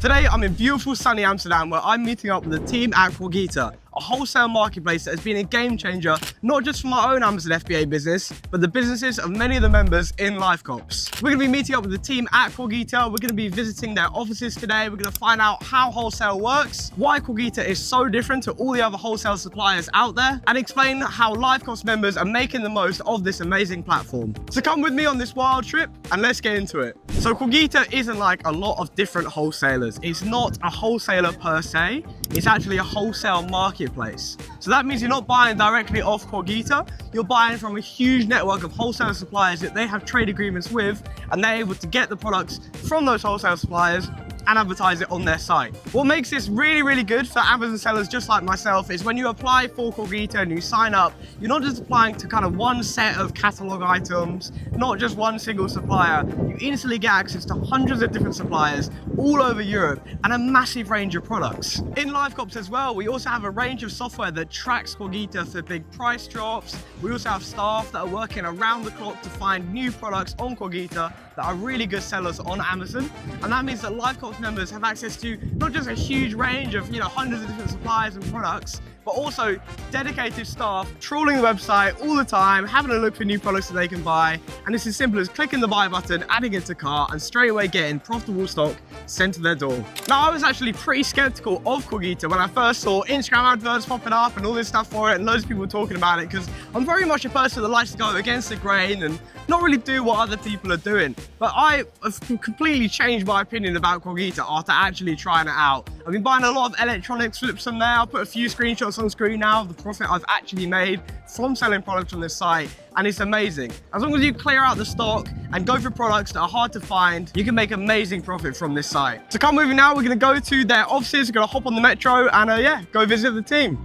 Today, I'm in beautiful sunny Amsterdam where I'm meeting up with the team at Qogita, a wholesale marketplace that has been a game changer, not just for my own Amazon FBA business, but the businesses of many of the members in LiveCops. We're going to be meeting up with the team at Qogita. We're going to be visiting their offices today. We're going to find out how wholesale works, why Qogita is so different to all the other wholesale suppliers out there, and explain how LiveCops members are making the most of this amazing platform. So come with me on this wild trip and let's get into it. So Qogita isn't like a lot of different wholesalers. It's not a wholesaler per se. It's actually a wholesale marketplace. So that means you're not buying directly off Qogita, you're buying from a huge network of wholesale suppliers that they have trade agreements with, and they're able to get the products from those wholesale suppliers and advertise it on their site. What makes this really, really good for Amazon sellers just like myself is when you apply for Qogita and you sign up, you're not just applying to kind of one set of catalog items, not just one single supplier. You instantly get access to hundreds of different suppliers all over Europe and a massive range of products. In LiveCops as well, we also have a range of software that tracks Qogita for big price drops. We also have staff that are working around the clock to find new products on Qogita that are really good sellers on Amazon. And that means that LiveCops members have access to not just a huge range of hundreds of different suppliers and products, but also dedicated staff trawling the website all the time, having a look for new products that they can buy. And it's as simple as clicking the buy button, adding it to cart, and straight away getting profitable stock sent to their door. Now, I was actually pretty skeptical of Qogita when I first saw Instagram adverts popping up and all this stuff for it, and loads of people talking about it, because I'm very much a person that likes to go against the grain and not really do what other people are doing. But I have completely changed my opinion about Qogita after actually trying it out. I've been buying a lot of electronics flips from there. I'll put a few screenshots on screen now of the profit I've actually made from selling products on this site, and it's amazing. As long as you clear out the stock and go for products that are hard to find, you can make amazing profit from this site. So come with me now, we're gonna go to their offices, we're gonna hop on the metro and yeah, go visit the team.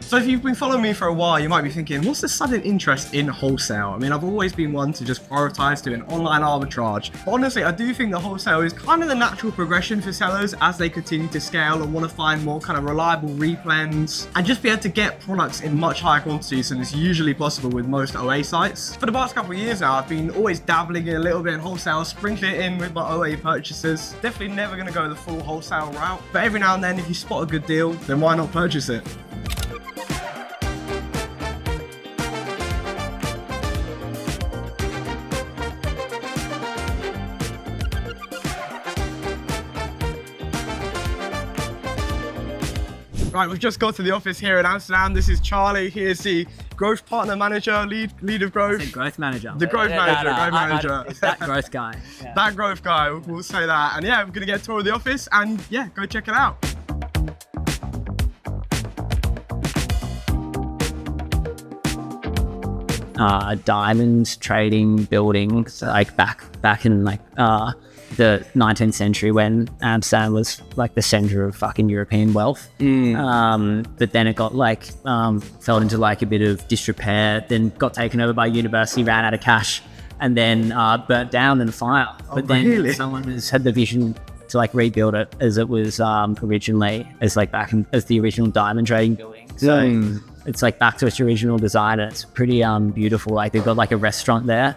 So if you've been following me for a while, you might be thinking, what's the sudden interest in wholesale? I mean, I've always been one to just prioritize doing online arbitrage. But honestly, I do think that wholesale is kind of the natural progression for sellers as they continue to scale and want to find more kind of reliable replens and just be able to get products in much higher quantities than is usually possible with most OA sites. For the past couple of years now, I've been always dabbling in a little bit in wholesale, sprinkling it in with my OA purchases. Definitely never going to go the full wholesale route, but every now and then, if you spot a good deal, then why not purchase it? Right, we've just got to the office here in Amsterdam. This is Charlie. He is the growth partner manager, lead of growth. I said growth manager. The growth manager. It's that growth guy. Yeah. That growth guy, we'll say that. And yeah, we're gonna get a tour of the office and yeah, go check it out. Diamonds trading buildings, like back in like the 19th century when Amsterdam was like the center of fucking European wealth. But then it got like fell into like a bit of disrepair, then got taken over by university, ran out of cash, and then burnt down in a fire. But then really? Someone has had the vision to like rebuild it as it was originally, as like as the original diamond trading building. So it's like back to its original design, and it's pretty beautiful. Like they've got like a restaurant there,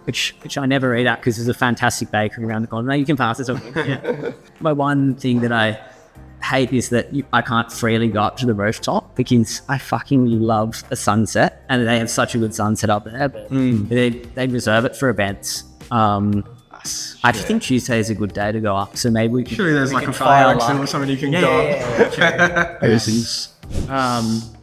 which I never eat at because there's a fantastic bakery around the corner. No, you can pass this over. Yeah. My one thing that I hate is that I can't freely go up to the rooftop because I fucking love a sunset, and they have such a good sunset up there, but they reserve it for events. I think Tuesday is a good day to go up, so maybe we can. Surely there's like a fire accident or something you can go up.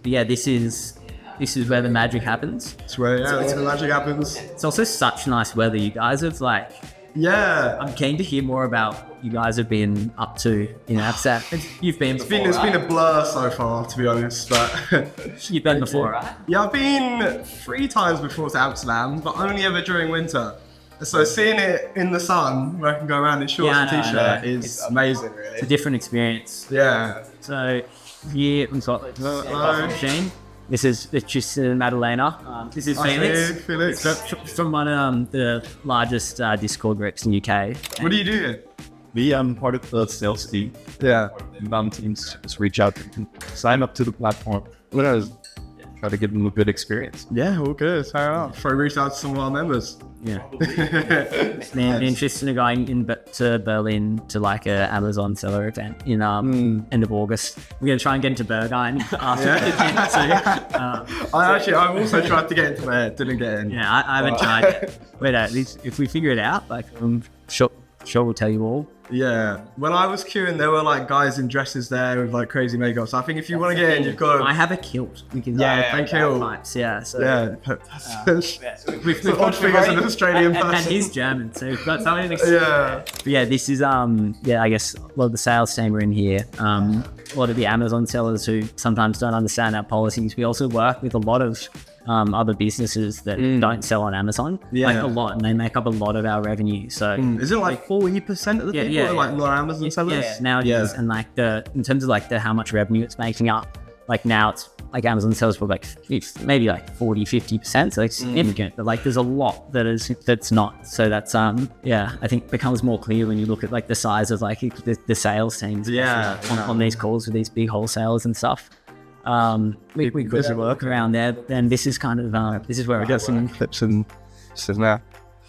Yeah, this is where the magic happens. It's where the magic happens. It's also such nice weather. You guys have like, I'm keen to hear more about what you guys have been up to in Amsterdam. You've been before, It's been a blur so far, to be honest, but... You've been before, right? Yeah, I've been 3 times before to Amsterdam, but only ever during winter. So seeing it in the sun, where I can go around in shorts and t-shirt, is amazing, really. It's a different experience. Yeah. So here we've got the machine. This is just Madalena. This is Felix. From one of the largest Discord groups in the UK. What do you do here? Me, I'm part of the sales team. Yeah. Inbound teams just reach out and sign up to the platform. Try to give them a good experience. Yeah, all good. Fair enough. So reach out to some of our members. Yeah. Man, interested in going to Berlin to like a Amazon seller event in end of August. We're gonna try and get into Berghain after the event. I've also tried to get into there, didn't get in. Yeah, I haven't tried it. Wait, if we figure it out, like I'm sure we'll tell you all. Yeah. When I was queuing, there were like guys in dresses there with like crazy makeup. So I think if you want to get in, you've got to... I have a kilt. Thank you. Pipes, yeah. So. Yeah. We've odd figures an Australian person. And he's German, so we've got something to Yeah. But yeah, this is I guess a lot of the sales team are in here. A lot of the Amazon sellers who sometimes don't understand our policies. We also work with a lot of other businesses that don't sell on Amazon, like a lot, and they make up a lot of our revenue. So is it like 40% of the people are like non-Amazon sellers? Yeah, nowadays, and like in terms of like how much revenue it's making up, like now it's like Amazon sellers for like maybe like 40-50%, so it's significant, but like there's a lot that's not. So that's I think becomes more clear when you look at like the size of like the sales teams on these calls with these big wholesalers and stuff. We could work around there, but then this is kind of this is where I get some clips and stuff now.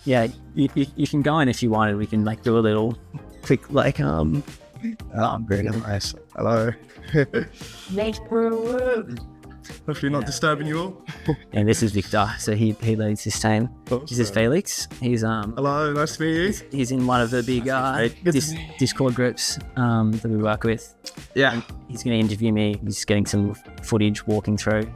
Yeah, you can go in if you wanted. We can like do a little quick like very nice. Hello. Hopefully not disturbing you all. And this is Victor, so he leads this team. This is Felix. He's hello, nice to meet you. He's in one of the big Discord groups that we work with. Yeah. And he's going to interview me. He's getting some footage walking through.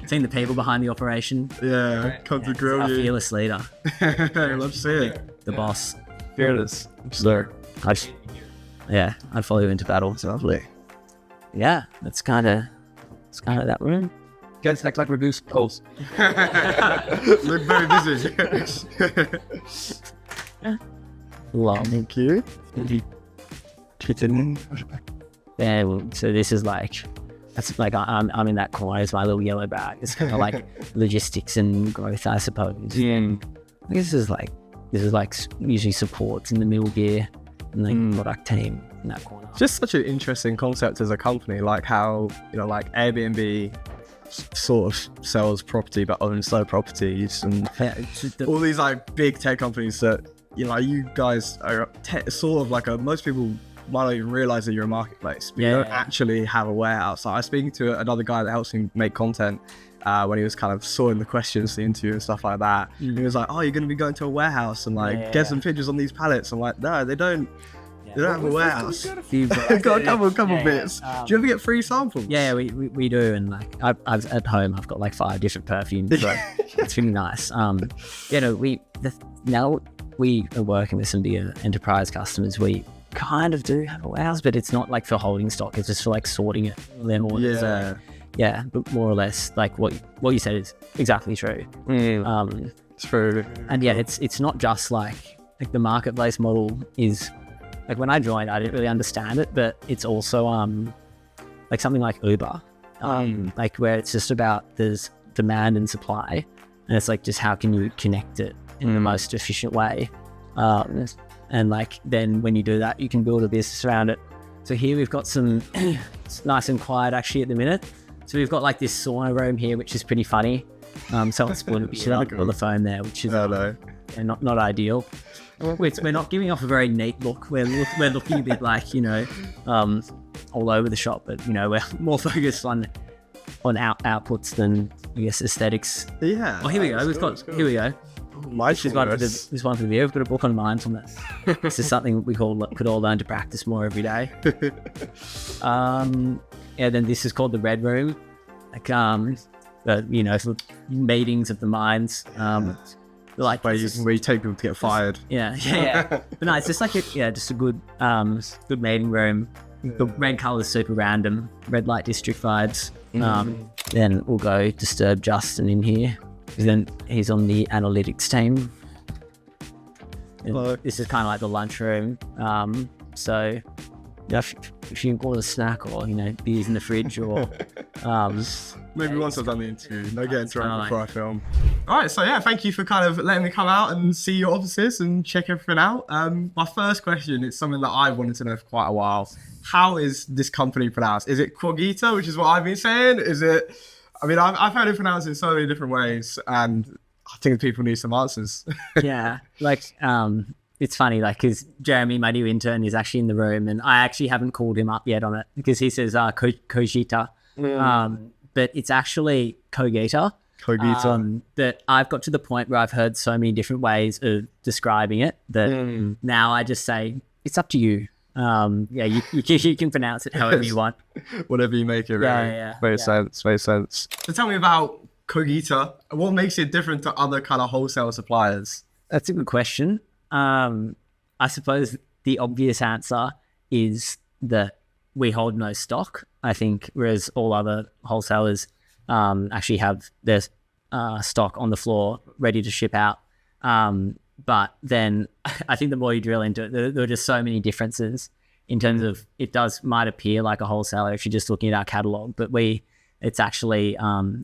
Seeing the people behind the operation. Yeah, come to grill our you. Fearless leader. Love to see it. The boss. Fearless. Sir. I'd follow you into battle. It's lovely. Yeah, that's kind of that room. Guys act like reduced posts. Look very busy. Long. Thank you. Yeah, well, so this is like, that's like I'm in that corner. It's my little yellow bag. It's kind of like logistics and growth, I suppose. I guess this is like usually supports in the middle gear and the product team in that corner. Just such an interesting concept as a company, like how, like Airbnb sort of sells property but owns slow properties, and all these like big tech companies that, you guys are sort of like most people might not even realize that you're a marketplace, but you don't actually have a warehouse. I was speaking to another guy that helps me make content when he was kind of sorting the questions, the interview and stuff like that. He was like, oh, you're going to be going to a warehouse and get some pictures on these pallets. I'm like, no, they don't. They don't have a warehouse. Got a couple bits. Do you ever get free samples? Yeah, we do, and like I've at home I've got like 5 different perfumes, so it's really nice. Now we are working with some bigger enterprise customers. We kind of do have a warehouse, but it's not like for holding stock. It's just for like sorting it. But more or less like what you said is exactly true. It's true. And it's not just like the marketplace model is. Like when I joined, I didn't really understand it, but it's also like something like Uber, like where it's just about there's demand and supply, and it's like just how can you connect it in the most efficient way, and like then when you do that, you can build a business around it. So here we've got some, it's nice and quiet actually at the minute. So we've got like this sauna room here, which is pretty funny. So it's we should have the phone there, which is not ideal. We're not giving off a very neat look. We're looking a bit like, all over the shop, but we're more focused on outputs than I guess aesthetics. Yeah. Oh, here we go. Here we go. This one for the video. We've got a book on mindfulness. This is something we could all learn to practice more every day. Then this is called the Red Room. Like for meetings of the minds. Like where you take people to get fired. Yeah. But no, it's just like just a good meeting room. The red color is super random. Red light district vibes. Then we'll go disturb Justin in here. Then he's on the analytics team. This is kind of like the lunchroom. So if you want a snack or beers in the fridge or maybe once I've done the interview, no getting drunk before I film. All right, so yeah, thank you for kind of letting me come out and see your offices and check everything out. My first question is something that I've wanted to know for quite a while. How is this company pronounced? Is it Qogita, which is what I've been saying? Is it? I mean, I've heard it pronounced in so many different ways, and I think people need some answers. Yeah, like it's funny, like because Jeremy, my new intern, is actually in the room, and I actually haven't called him up yet on it because he says Qogita, but it's actually Qogita. That I've got to the point where I've heard so many different ways of describing it that now I just say it's up to you. Yeah, you can pronounce it however you want. Whatever you make it, really. Yeah. Makes sense. So tell me about Qogita. What makes it different to other kind of wholesale suppliers? That's a good question. I suppose the obvious answer is that we hold no stock, I think, whereas all other wholesalers actually have their stock on the floor ready to ship out. But then I think the more you drill into it, there are just so many differences in terms of might appear like a wholesaler if you're just looking at our catalog, but it's actually,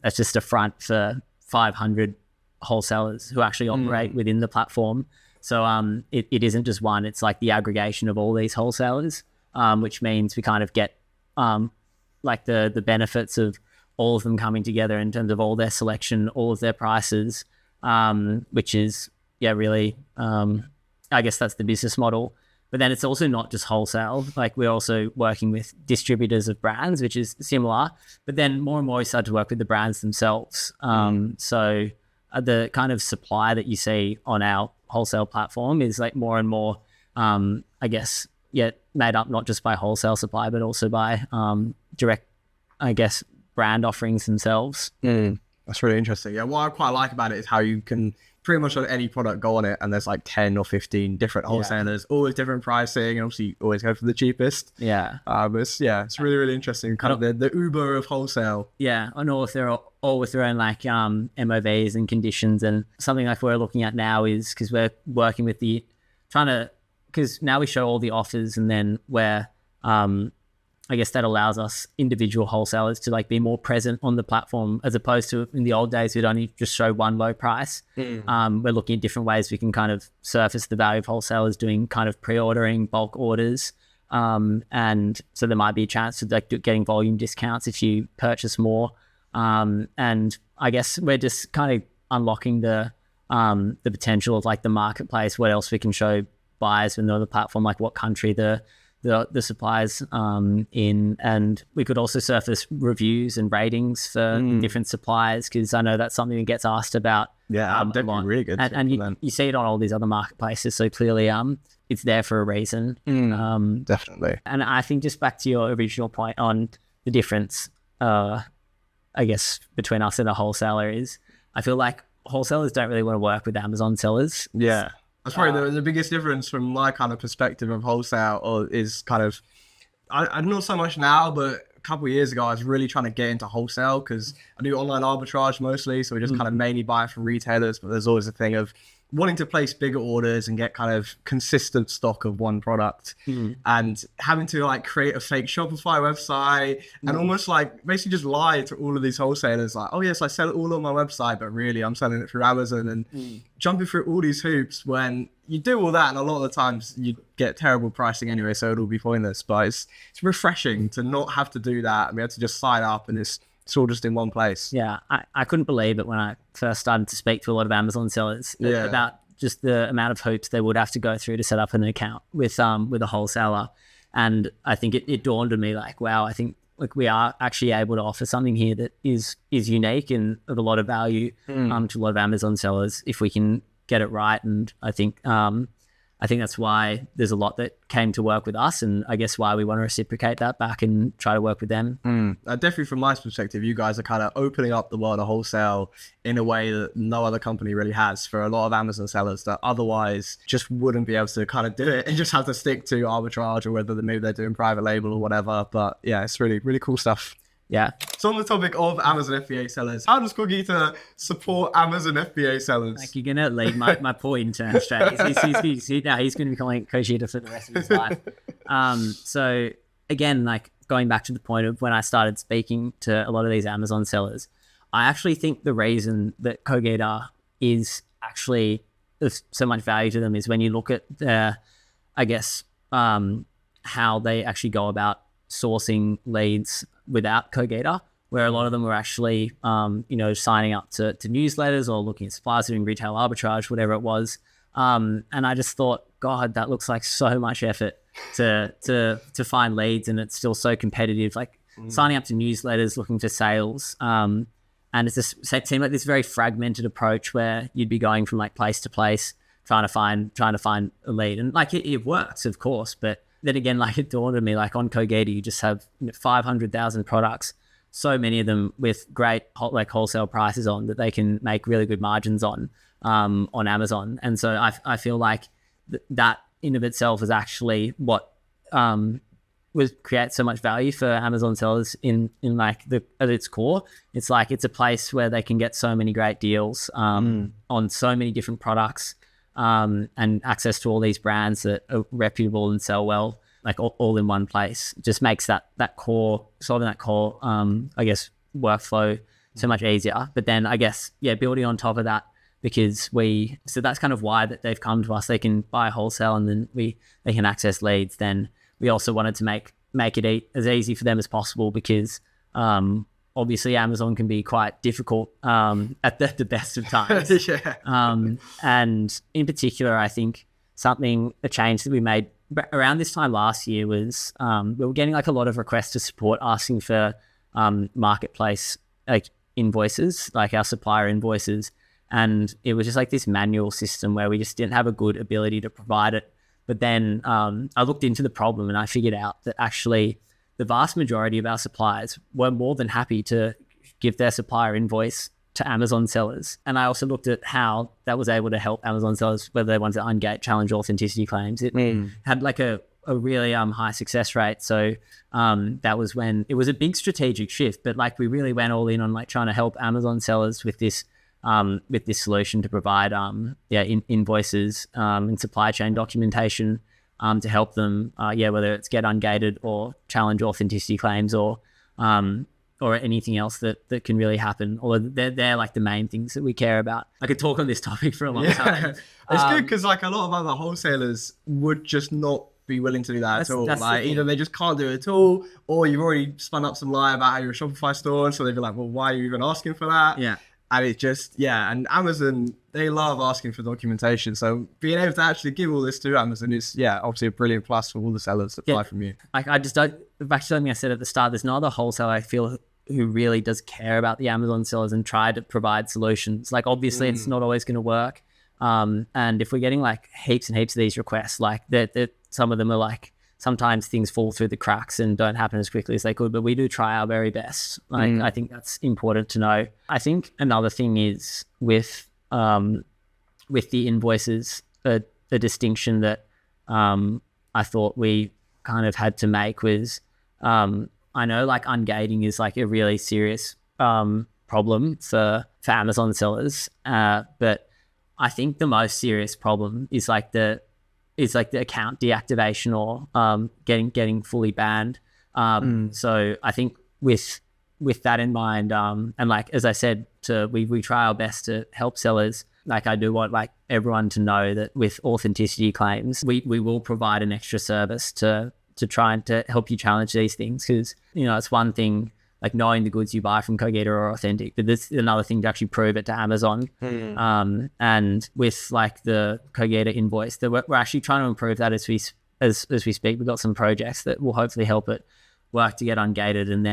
it's just a front for 500 wholesalers who actually operate within the platform. So it isn't just one, it's like the aggregation of all these wholesalers, which means we kind of get like the benefits of all of them coming together in terms of all their selection, all of their prices, which is, really, I guess that's the business model. But then it's also not just wholesale. Like we're also working with distributors of brands, which is similar. But then more and more we start to work with the brands themselves. So the kind of supply that you see on our wholesale platform is like more and more, I guess, made up not just by wholesale supply, but also by direct, I guess, brand offerings themselves. That's really interesting. Yeah, what I quite like about it is how you can pretty much on any product go on it, and there's like 10 or 15 different wholesalers, always different pricing, and obviously you always go for the cheapest. It's really, really interesting. Kind of the Uber of wholesale. Yeah, and all with their own like MOVs and conditions, and something like we're looking at now is because we're working with because now we show all the offers, and then we're I guess that allows us individual wholesalers to like be more present on the platform as opposed to in the old days we'd only just show one low price. We're looking at different ways we can kind of surface the value of wholesalers doing kind of pre-ordering, bulk orders. And so there might be a chance to like getting volume discounts if you purchase more. And I guess we're just kind of unlocking the potential of like the marketplace, what else we can show buyers when they're on the platform, like what country the suppliers in, and we could also surface reviews and ratings for different suppliers, because I know that's something that gets asked about. Definitely really good. And you see it on all these other marketplaces, so clearly it's there for a reason. Definitely. And I think just back to your original point on the difference, I guess, between us and a wholesaler is I feel like wholesalers don't really want to work with Amazon sellers. Yeah. That's probably the biggest difference from my kind of perspective of wholesale is kind of, I don't know so much now, but a couple of years ago, I was really trying to get into wholesale because I do online arbitrage mostly. So we just kind of mainly buy from retailers, but there's always a thing of wanting to place bigger orders and get kind of consistent stock of one product and having to like create a fake Shopify website and almost like basically just lie to all of these wholesalers like, oh yes, I sell it all on my website, but really I'm selling it through Amazon, and jumping through all these hoops when you do all that, and a lot of the times you get terrible pricing anyway, so it'll be pointless. But it's refreshing to not have to do that and be able to just sign up and it's all just in one place. Yeah, I couldn't believe it when I first started to speak to a lot of Amazon sellers about just the amount of hoops they would have to go through to set up an account with a wholesaler. And I think it dawned on me like, wow, I think like we are actually able to offer something here that is unique and of a lot of value to a lot of Amazon sellers if we can get it right. And I think that's why there's a lot that came to work with us, and I guess why we want to reciprocate that back and try to work with them. Definitely from my perspective, you guys are kind of opening up the world of wholesale in a way that no other company really has for a lot of Amazon sellers that otherwise just wouldn't be able to kind of do it and just have to stick to arbitrage, or whether maybe they're doing private label or whatever. But yeah, it's really, really cool stuff. Yeah. So on the topic of Amazon FBA sellers, how does Qogita support Amazon FBA sellers? Like, you're going to leave my poor intern straight. He's going to be calling Qogita for the rest of his life. So again, like going back to the point of when I started speaking to a lot of these Amazon sellers, I actually think the reason that Qogita is actually of so much value to them is when you look at their, I guess, how they actually go about sourcing leads without Qogita, where a lot of them were actually, signing up to newsletters or looking at suppliers doing retail arbitrage, whatever it was. And I just thought, God, that looks like so much effort to find leads, and it's still so competitive. Like signing up to newsletters, looking for sales, and it seemed like this very fragmented approach where you'd be going from like place to place, trying to find a lead, and like it works, of course, but then again, like it dawned on me, like on Qogita, you just have 500,000 products, so many of them with great like wholesale prices on that they can make really good margins on Amazon. And so I feel like that in of itself is actually what create so much value for Amazon sellers in like at its core. It's like it's a place where they can get so many great deals on so many different products, and access to all these brands that are reputable and sell well, like all in one place. Just makes that core, solving that core, I guess, workflow so much easier. But then I guess, building on top of that, because so that's kind of why that they've come to us. They can buy wholesale and then they can access leads. Then we also wanted to make it as easy for them as possible, because obviously Amazon can be quite difficult at the best of times. And in particular, I think a change that we made around this time last year was we were getting like a lot of requests to support, asking for marketplace like invoices, like our supplier invoices. And it was just like this manual system where we just didn't have a good ability to provide it. But then I looked into the problem and I figured out that actually the vast majority of our suppliers were more than happy to give their supplier invoice to Amazon sellers. And I also looked at how that was able to help Amazon sellers, whether they wanted to ungate, challenge authenticity claims. It had like a really high success rate. So that was when it was a big strategic shift, but like we really went all in on like trying to help Amazon sellers with this solution to provide invoices and supply chain documentation to help them whether it's get ungated or challenge authenticity claims or anything else that can really happen. Although they're like the main things that we care about. I could talk on this topic for a long time. It's good because like a lot of other wholesalers would just not be willing to do that at all. Like either they just can't do it at all, or you've already spun up some lie about how you're a Shopify store, so they'd be like, well, why are you even asking for that? And it just, and Amazon, they love asking for documentation. So being able to actually give all this to Amazon is, obviously a brilliant plus for all the sellers that buy from you. Like I just don't, back to something I said at the start, there's no other wholesaler I feel who really does care about the Amazon sellers and try to provide solutions. Like obviously it's not always going to work. And if we're getting like heaps and heaps of these requests, like some of them are like, sometimes things fall through the cracks and don't happen as quickly as they could, but we do try our very best. Like I think that's important to know. I think another thing is with the invoices, a distinction that I thought we kind of had to make was I know like ungating is like a really serious problem for Amazon sellers, but I think the most serious problem is like the account deactivation or getting fully banned. So I think with that in mind, and like as I said, we try our best to help sellers. Like I do want like everyone to know that with authenticity claims, we will provide an extra service to try and to help you challenge these things, because it's one thing like knowing the goods you buy from Qogita are authentic, but this is another thing to actually prove it to Amazon. And with like the Qogita invoice, that we're actually trying to improve that as we speak. We've got some projects that will hopefully help it work to get ungated, and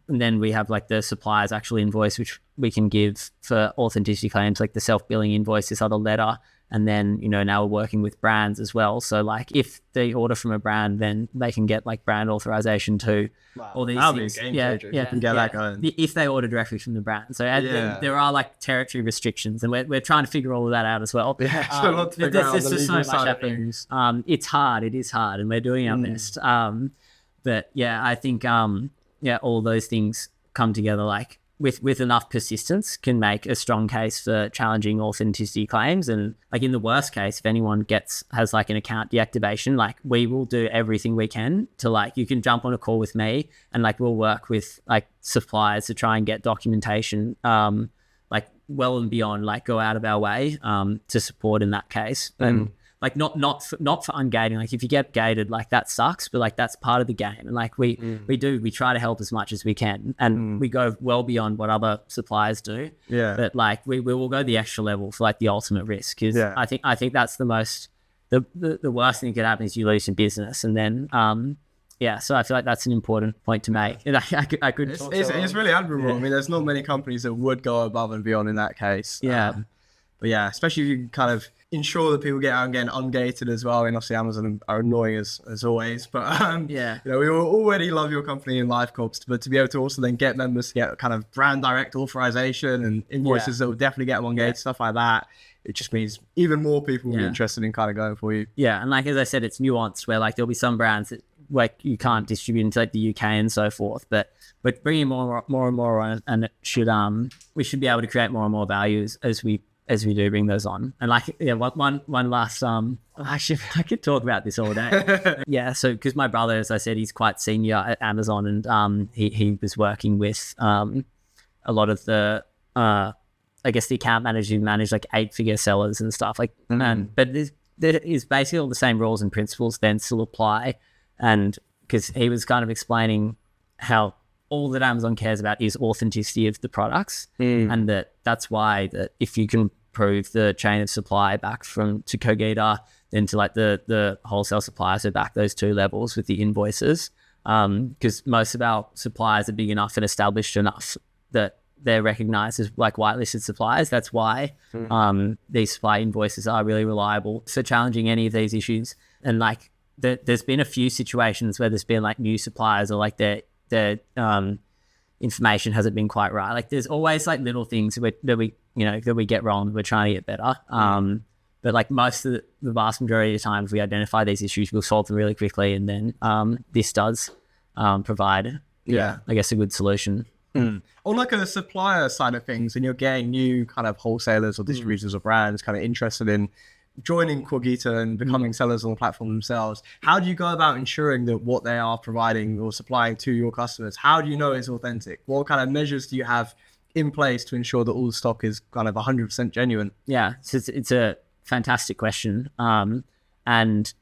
then we have like the supplier's actual invoice, which we can give for authenticity claims, like the self-billing invoice, this other letter. And then, now we're working with brands as well. So like if they order from a brand, then they can get like brand authorization too. Wow. All these That'll things. Be a game changer if you can get that going. If they order directly from the brand. So there are like territory restrictions, and we're trying to figure all of that out as well. There's just so much happening. It's hard. It is hard, and we're doing our best. But I think all those things come together. Like with enough persistence can make a strong case for challenging authenticity claims. And like in the worst case, if anyone has like an account deactivation, like we will do everything we can to like, you can jump on a call with me and like we'll work with like suppliers to try and get documentation like well and beyond, like go out of our way to support in that case. And like not for ungating. Like if you get gated, like that sucks, but like that's part of the game. And like we try to help as much as we can, and we go well beyond what other suppliers do. Yeah. But like we will go the extra level for like the ultimate risk. Because I think that's the most the worst thing that could happen is you lose your business, and then so I feel like that's an important point to make. And I could. It's really admirable. I mean, there's not many companies that would go above and beyond in that case. Yeah. But yeah, especially if you can kind of ensure that people get out and get ungated as well. And obviously Amazon are annoying as always. But you know, we already love your company in LiveCops, but to be able to also then get members to get kind of brand direct authorization and invoices that will definitely get them ungated, stuff like that. It just means even more people will be interested in kind of going for you. Yeah, and like as I said, it's nuanced where like there'll be some brands that like you can't distribute into like the UK and so forth, but bringing more and more on, and it should we should be able to create more and more value as we do bring those on. And like one last actually I could talk about this all day. So because my brother, as I said, he's quite senior at Amazon, and he was working with a lot of the I guess the account managers who manage like 8-figure sellers and stuff like but there is basically all the same rules and principles then still apply. And because he was kind of explaining how all that Amazon cares about is authenticity of the products, and that's why that if you can prove the chain of supply back to Qogita, then to like the wholesale suppliers, so back those 2 levels with the invoices, because most of our suppliers are big enough and established enough that they're recognized as like whitelisted suppliers. That's why these supply invoices are really reliable for challenging any of these issues. And like there's been a few situations where there's been like new suppliers or like their information hasn't been quite right. Like there's always like little things that we get wrong. We're trying to get better. But like most of the vast majority of the time, if we identify these issues, we'll solve them really quickly. And then this does provide, I guess, a good solution. On like a supplier side of things, and you're getting new kind of wholesalers or distributors or brands kind of interested in joining Qogita and becoming sellers on the platform themselves, how do you go about ensuring that what they are providing or supplying to your customers, how do you know it's authentic? What kind of measures do you have in place to ensure that all the stock is kind of 100% genuine? Yeah, so it's a fantastic question. And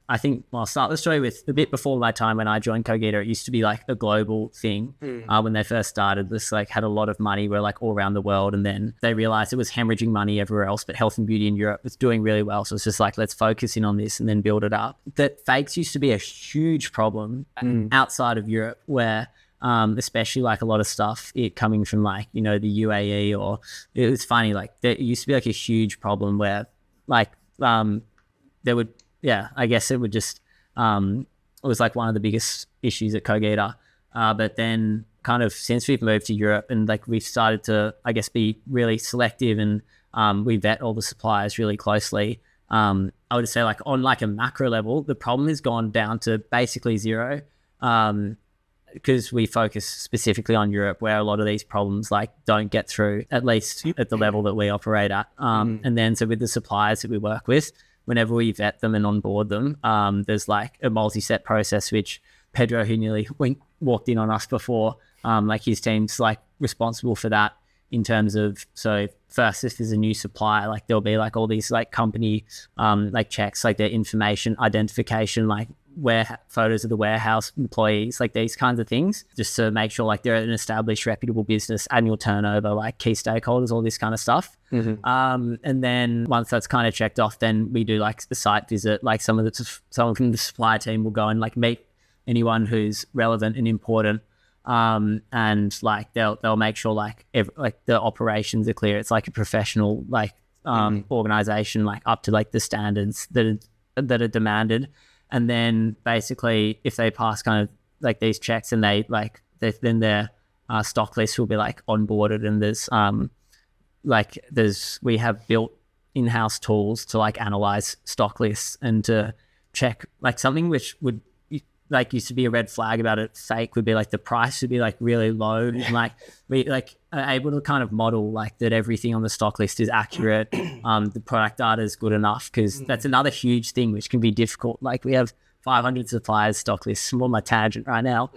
I think I'll start the story with a bit before my time when I joined Qogita. It used to be like a global thing. When they first started, this like had a lot of money. We're like all around the world, and then they realized it was hemorrhaging money everywhere else, but health and beauty in Europe was doing really well. So it's just like, let's focus in on this and then build it up. That fakes used to be a huge problem outside of Europe, where especially like a lot of stuff coming from like, you know, the UAE, or it was funny, like there used to be like a huge problem where like there would, I guess it would just, it was like one of the biggest issues at Qogita. But then kind of since we've moved to Europe and like we've started to, I guess, be really selective, and we vet all the suppliers really closely. I would say like on like a macro level, the problem has gone down to basically zero, because we focus specifically on Europe, where a lot of these problems like don't get through, at least at the level that we operate at. And then so with the suppliers that we work with, whenever we vet them and onboard them, there's like a multi-step process, which Pedro, who nearly walked in on us before, like his team's like responsible for that in terms of, so first, if there's a new supplier, like there'll be like all these like company like checks, like their information, identification, like photos of the warehouse employees, like these kinds of things, just to make sure like they're an established, reputable business, annual turnover, like key stakeholders, all this kind of stuff. And then once that's kind of checked off, then we do like the site visit. Like someone from the supply team will go and like meet anyone who's relevant and important, and like they'll make sure like the operations are clear. It's like a professional like organization, like up to like the standards that are demanded. And then basically if they pass kind of like these checks, and then their stock list will be like onboarded, and we have built in-house tools to like analyze stock lists and to check like something which would like used to be a red flag about it fake would be like the price would be like really low, and like we like are able to kind of model like that everything on the stock list is accurate, the product data is good enough, because that's another huge thing which can be difficult. Like we have 500 suppliers stock lists. I'm on my tangent right now.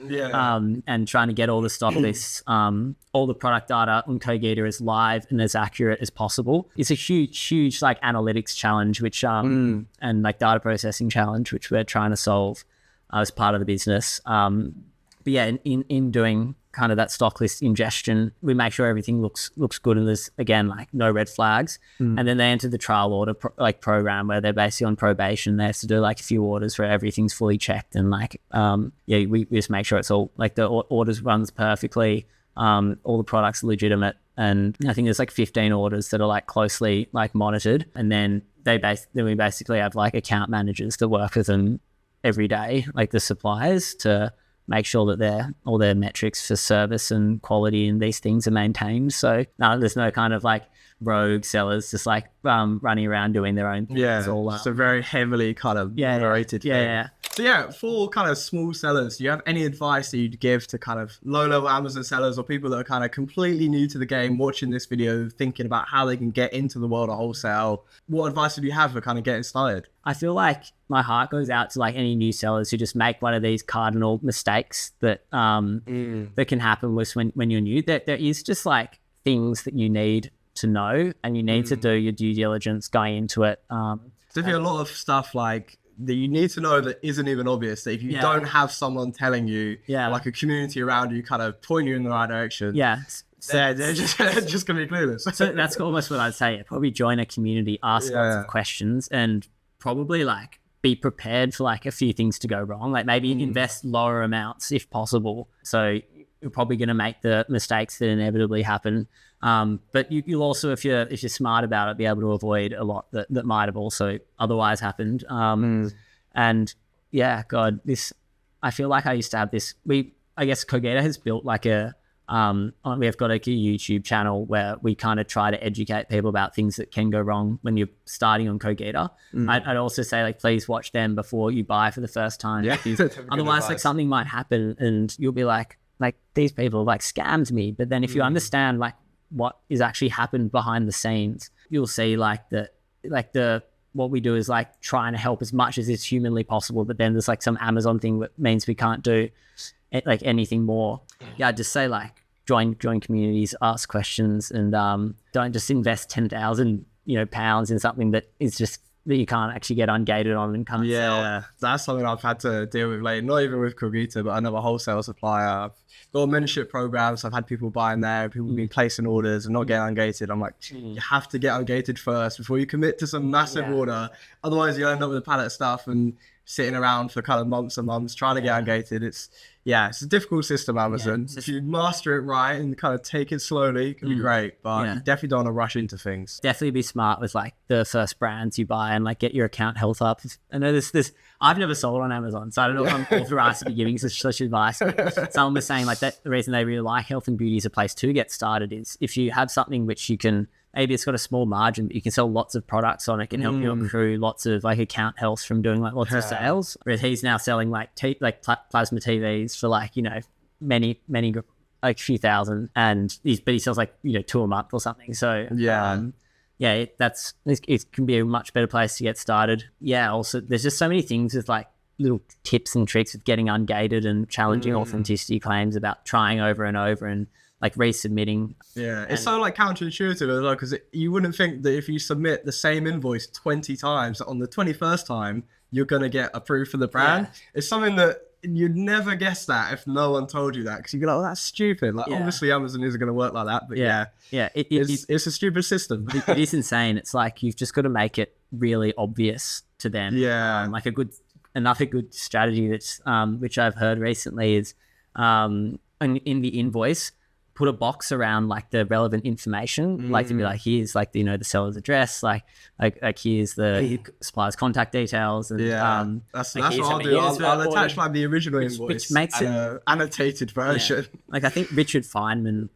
And trying to get all the stock lists, all the product data on Qogita as live and as accurate as possible. It's a huge like analytics challenge, which and like data processing challenge, which we're trying to solve as part of the business. But yeah, in doing kind of that stock list ingestion, we make sure everything looks good, and there's again like no red flags. And then they enter the trial order program where they're basically on probation. They have to do like a few orders where everything's fully checked, and like we just make sure it's all like the orders runs perfectly, all the products are legitimate, and I think there's like 15 orders that are like closely like monitored, and then we basically have like account managers that work with them every day, like the suppliers, to make sure that all their metrics for service and quality and these things are maintained. So there's no kind of like rogue sellers just like running around doing their own things. Yeah, it's a very heavily kind of moderated thing. Yeah. So yeah, for kind of small sellers, do you have any advice that you'd give to kind of low-level Amazon sellers or people that are kind of completely new to the game, watching this video, thinking about how they can get into the world of wholesale? What advice would you have for kind of getting started? I feel like my heart goes out to like any new sellers who just make one of these cardinal mistakes that that can happen when you're new. There is just like things that you need to know, and you need to do your due diligence going into it. There's definitely a lot of stuff like that you need to know that isn't even obvious, that if you don't have someone telling you, like a community around you kind of point you in the right direction, they're just gonna be clueless. So that's almost what I'd say. Probably join a community, ask lots of questions, and probably like be prepared for like a few things to go wrong. Like maybe invest lower amounts if possible, so you're probably going to make the mistakes that inevitably happen. But you'll also, if you're smart about it, be able to avoid a lot that might have also otherwise happened. And yeah, God, I feel like I used to have this. I guess Qogita has built like we've got a YouTube channel where we kind of try to educate people about things that can go wrong when you're starting on Qogita. I'd also say like, please watch them before you buy for the first time. Otherwise, like something might happen and you'll be like these people like scammed me. But then if you understand like what is actually happened behind the scenes, you'll see like what we do is like trying to help as much as is humanly possible. But then there's like some Amazon thing that means we can't do like anything more. Yeah, just say like join communities, ask questions, and don't just invest 10,000 pounds in something that is just that you can't actually get ungated on and can't sell. That's something I've had to deal with lately, not even with Qogita, but another wholesale supplier. I've got membership programs, I've had people buying there, people been placing orders and not getting ungated. I'm like, you have to get ungated first before you commit to some massive order. Otherwise you end up with a pallet of stuff and sitting around for kind of months and months trying to get ungated. It's a difficult system, Amazon. If you master it right and kind of take it slowly, it can be great, but you definitely don't want to rush into things. Definitely be smart with like the first brands you buy and like get your account health up. I know this I've never sold on Amazon, so I don't know if I'm authorized to be giving such advice. Someone was saying like that the reason they really like health and beauty as a place to get started is if you have something which you can, maybe it's got a small margin, but you can sell lots of products on it, can help you accrue lots of like account health from doing like lots of sales. Whereas he's now selling like plasma TVs for like, many, like a few thousand, and he sells like, 2 a month or something. So it can be a much better place to get started. Yeah. Also there's just so many things with like little tips and tricks with getting ungated and challenging authenticity claims about trying over and over and like resubmitting. It's so like counterintuitive as well, because you wouldn't think that if you submit the same invoice 20 times, on the 21st time you're going to get approved for the brand. It's something that you'd never guess that if no one told you that, because you'd be like, oh, that's stupid. Like obviously Amazon isn't going to work like that, but it's a stupid system. It is insane. It's like you've just got to make it really obvious to them. Like a good strategy that's which I've heard recently is in the invoice, put a box around like the relevant information, like to be like, here's like the seller's address, like here's the supplier's contact details, and that's what I'll do. I'll attach like the original invoice, which makes it annotated version. Like I think Richard Feynman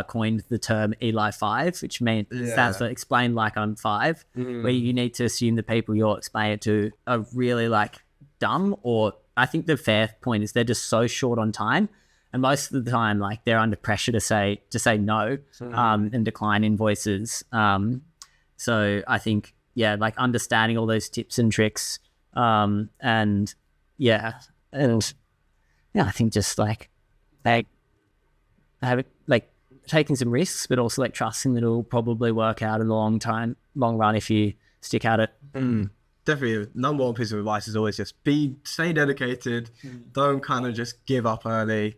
coined the term Eli 5, which stands for explain like I'm 5, where you need to assume the people you're explaining it to are really like dumb or I think the fair point is they're just so short on time. And most of the time, like they're under pressure to say no and decline invoices. So I think, yeah, like understanding all those tips and tricks, and I think just like they have like taking some risks, but also like trusting that it'll probably work out in the long run if you stick at it. Definitely, number one piece of advice is always just stay dedicated. Don't kind of just give up early.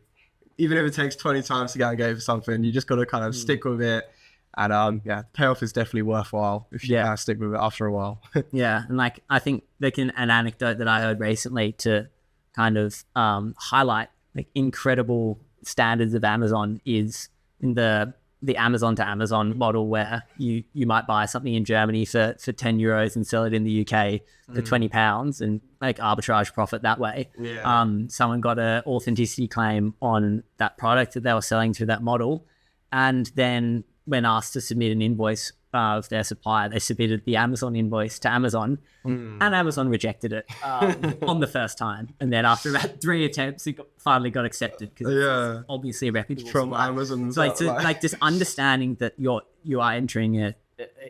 Even if it takes 20 times to get engaged for something, you just got to kind of stick with it. And payoff is definitely worthwhile if you kind of stick with it after a while. Yeah, and like I think an anecdote that I heard recently to kind of highlight like incredible standards of Amazon is in the Amazon to Amazon model, where you might buy something in Germany for 10 euros and sell it in the UK for 20 pounds and make arbitrage profit that way. Yeah. Someone got an authenticity claim on that product that they were selling through that model. And then when asked to submit an invoice of their supplier, they submitted the Amazon invoice to Amazon and Amazon rejected it on the first time. And then after about 3 attempts, it finally got accepted because it's obviously a reputable from supplier. Amazon. So like just understanding that you are entering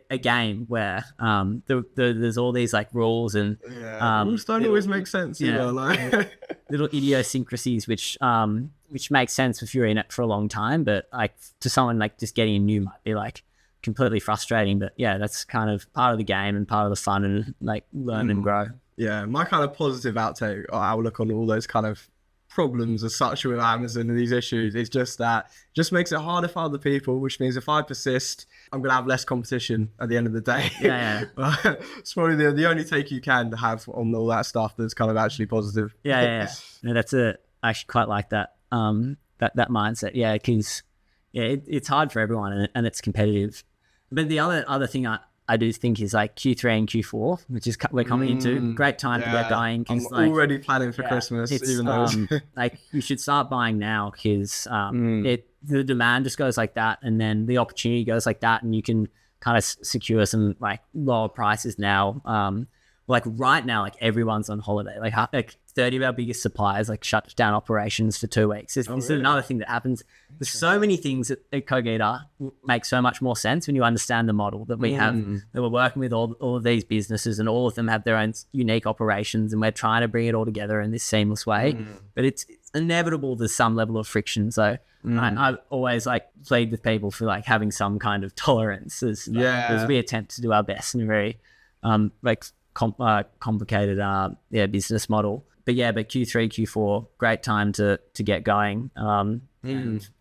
a game where there's all these like rules and rules don't always make sense. Little idiosyncrasies which makes sense if you're in it for a long time, but like to someone like just getting in new might be like completely frustrating. But yeah, that's kind of part of the game and part of the fun and like learn and grow. Yeah, my kind of positive outlook on all those kind of problems as such with Amazon and these issues is just that it just makes it harder for other people, which means if I persist, I'm gonna have less competition at the end of the day. It's probably the only take you can have on all that stuff that's kind of actually positive. No, that's it. I actually quite like that that mindset. Because it's hard for everyone and it's competitive. But the other thing I do think is like Q3 and Q4, which is we're coming into. Great time to get buying. I'm already planning for Christmas, even though like you should start buying now because the demand just goes like that, and then the opportunity goes like that, and you can kind of secure some like lower prices now. Like right now, like everyone's on holiday. Like 30 of our biggest suppliers like shut down operations for 2 weeks. This is another thing that happens. There's so many things that at Qogita make so much more sense when you understand the model that we have, that we're working with all of these businesses, and all of them have their own unique operations, and we're trying to bring it all together in this seamless way. But it's inevitable there's some level of friction. So I always like plead with people for like having some kind of tolerance as we attempt to do our best in a very complicated business model. But Q3, Q4, great time to get going. I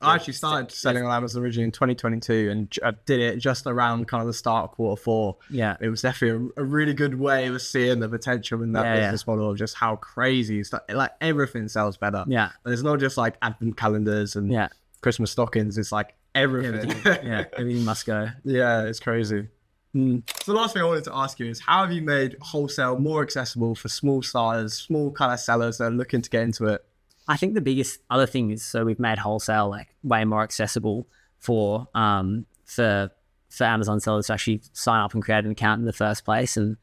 actually started selling on Amazon originally in 2022 and I did it just around kind of the start of Q4. It was definitely a really good way of seeing the potential in that business model of just how crazy like everything sells better. And it's not just like advent calendars and Christmas stockings, it's like everything. Everything must go. It's crazy. So the last thing I wanted to ask you is, how have you made wholesale more accessible for small starters, small kind of sellers that are looking to get into it? I think the biggest other thing is, so we've made wholesale like way more accessible for Amazon sellers to actually sign up and create an account in the first place, and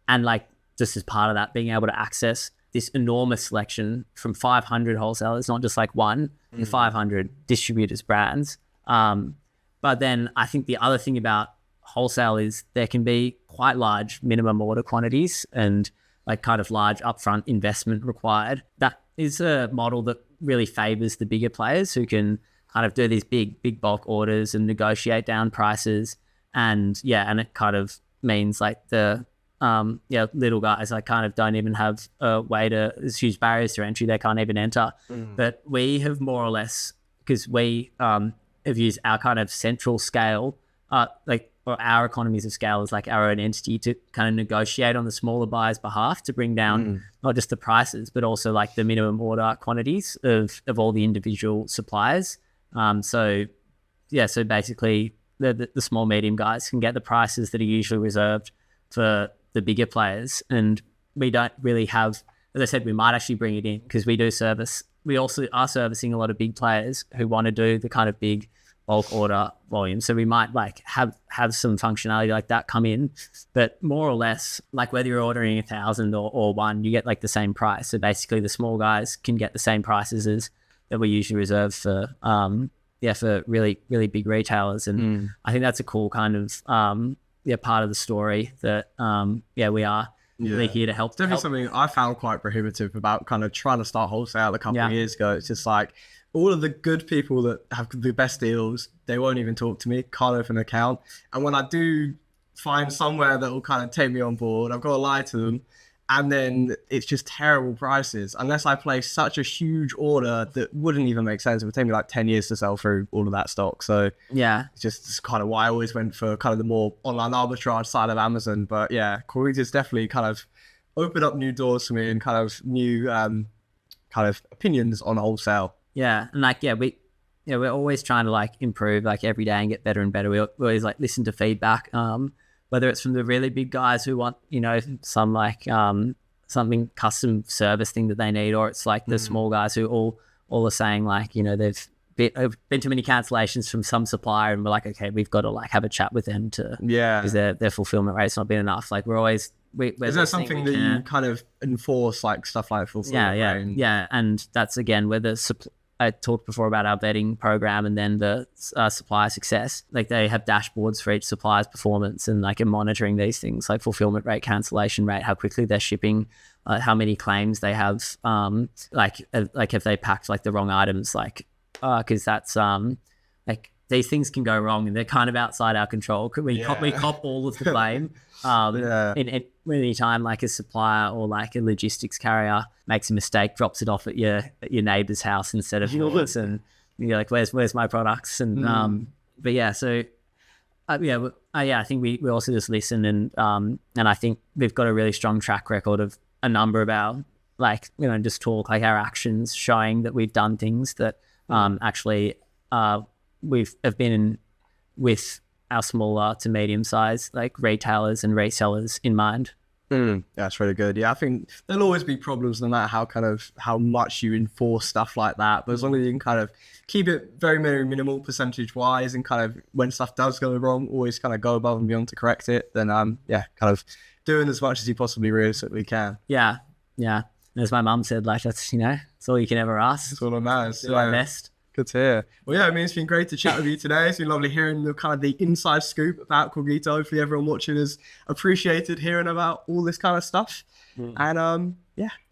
like just as part of that, being able to access this enormous selection from 500 wholesalers, not just like one, 500 distributors, brands. But then I think the other thing about wholesale is there can be quite large minimum order quantities and like kind of large upfront investment required. That is a model that really favors the bigger players who can kind of do these big bulk orders and negotiate down prices. And it kind of means like the little guys like kind of don't even have a way to, there's huge barriers to entry, they can't even enter. But we have more or less, because we have used our kind of central scale, or our economies of scale as like our own entity to kind of negotiate on the smaller buyers' behalf to bring down not just the prices, but also like the minimum order quantities of all the individual suppliers. So basically the small, medium guys can get the prices that are usually reserved for the bigger players. And we don't really have, as I said, we might actually bring it in because we also are servicing a lot of big players who want to do the kind of big bulk order volume. So we might like have some functionality like that come in, but more or less, like whether you're ordering 1,000 or one, you get like the same price. So basically the small guys can get the same prices as that we usually reserve for for really, really big retailers. And I think that's a cool kind of part of the story that we are really here to help. Definitely something I found quite prohibitive about kind of trying to start wholesale a couple of years ago. It's just like all of the good people that have the best deals, they won't even talk to me, can't open an account. And when I do find somewhere that will kind of take me on board, I've got to lie to them. And then it's just terrible prices. Unless I place such a huge order that wouldn't even make sense. It would take me like 10 years to sell through all of that stock. So it's just kind of why I always went for kind of the more online arbitrage side of Amazon. But yeah, Qogita's definitely kind of opened up new doors for me and kind of new kind of opinions on wholesale. Yeah, and like we're always trying to like improve like every day and get better and better. We always like listen to feedback. Whether it's from the really big guys who want, some like something custom service thing that they need, or it's like the small guys who all are saying like, they've been too many cancellations from some supplier, and we're like, okay, we've got to like have a chat with them because their fulfillment rate's not been enough. Like we're always is there something that you kind of enforce, like stuff like fulfillment? Yeah, and that's again where I talked before about our vetting program, and then the supplier success. Like they have dashboards for each supplier's performance, and like monitoring these things like fulfillment rate, cancellation rate, how quickly they're shipping, how many claims they have, like if they packed like the wrong items, like because that's like these things can go wrong and they're kind of outside our control. We cop all of the blame. In any time like a supplier or like a logistics carrier makes a mistake, drops it off at your neighbor's house instead of yours, and you're like, where's my products? And but yeah, so I think we also just listen, and I think we've got a really strong track record of a number of our like just talk, like our actions showing that we've done things that actually have been with our smaller to medium size like retailers and resellers in mind. That's really good. Yeah, I think there'll always be problems no matter how much you enforce stuff like that. But as long as you can kind of keep it very, very minimal percentage wise, and kind of when stuff does go wrong, always kind of go above and beyond to correct it, then kind of doing as much as you possibly realistically can. Yeah. And as my mum said, like that's all you can ever ask. That's all that matters. Do our best. Good to hear. Well, yeah, I mean, it's been great to chat with you today. It's been lovely hearing the inside scoop about Qogita. Hopefully everyone watching has appreciated hearing about all this kind of stuff. And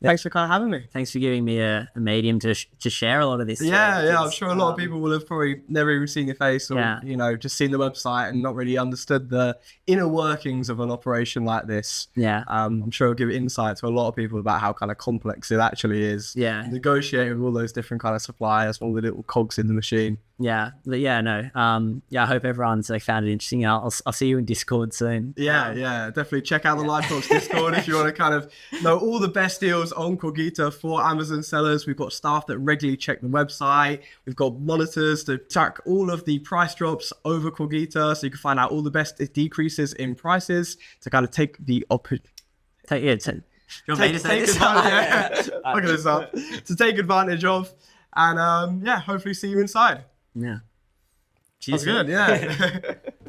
thanks for kind of having me. Thanks for giving me a medium to share a lot of this. I'm sure a lot of people will have probably never even seen your face, or just seen the website and not really understood the inner workings of an operation like this. I'm sure it'll give insight to a lot of people about how kind of complex it actually is. Negotiating with all those different kind of suppliers, all the little cogs in the machine. I hope everyone's like found it interesting. I'll see you in Discord soon. Definitely check out the LiveCops Discord if you want to kind of know all the best deals on Qogita for Amazon sellers. We've got staff that regularly check the website. We've got monitors to track all of the price drops over Qogita, so you can find out all the best decreases in prices to kind of take the to take advantage of, and hopefully see you inside. That's good,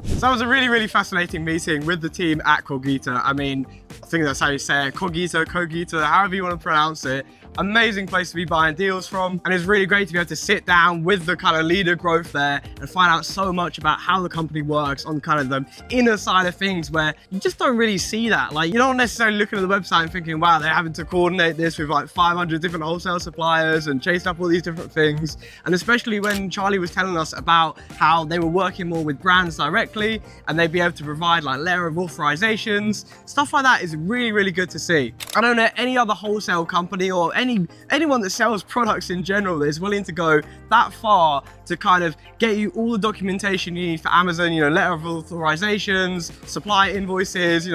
So that was a really, really fascinating meeting with the team at Qogita. I mean, I think that's how you say it, Qogita, however you want to pronounce it. Amazing place to be buying deals from, and it's really great to be able to sit down with the kind of leader growth there and find out so much about how the company works on kind of the inner side of things, where you just don't really see that. Like, you're not necessarily looking at the website and thinking, wow, they're having to coordinate this with like 500 different wholesale suppliers and chase up all these different things. And especially when Charlie was telling us about how they were working more with brands directly, and they'd be able to provide like layer of authorizations, stuff like that is really, really good to see. I don't know any other wholesale company or anyone that sells products in general that is willing to go that far to kind of get you all the documentation you need for Amazon, letter of authorizations, supply invoices,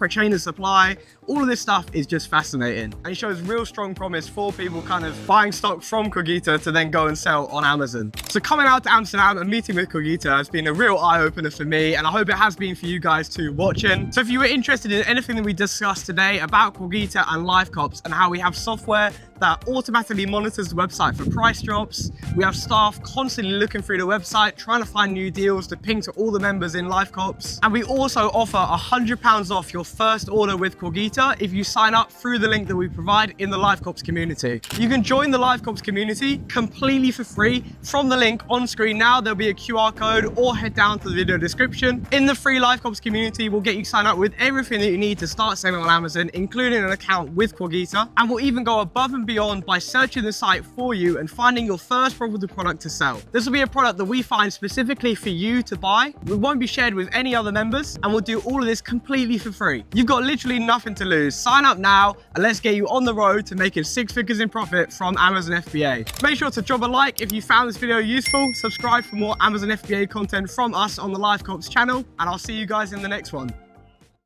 chain of supply. All of this stuff is just fascinating, and it shows real strong promise for people kind of buying stock from Qogita to then go and sell on Amazon. So coming out to Amsterdam and meeting with Qogita has been a real eye-opener for me, and I hope it has been for you guys too watching. So if you were interested in anything that we discussed today about Qogita and LiveCops and how we have software that automatically monitors the website for price drops. We have staff constantly looking through the website, trying to find new deals to ping to all the members in LiveCops. And we also offer £100 off your first order with Qogita if you sign up through the link that we provide in the LiveCops community. You can join the LiveCops community completely for free from the link on screen now. There'll be a QR code, or head down to the video description. In the free LiveCops community, we'll get you signed up with everything that you need to start selling on Amazon, including an account with Qogita. And we'll even go above and beyond by searching the site for you and finding your first profitable product to sell. This will be a product that we find specifically for you to buy. We won't be shared with any other members, and we'll do all of this completely for free. You've got literally nothing to lose. Sign up now and let's get you on the road to making 6 figures in profit from Amazon FBA. Make sure to drop a like if you found this video useful, subscribe for more Amazon FBA content from us on the LiveCops channel, and I'll see you guys in the next one.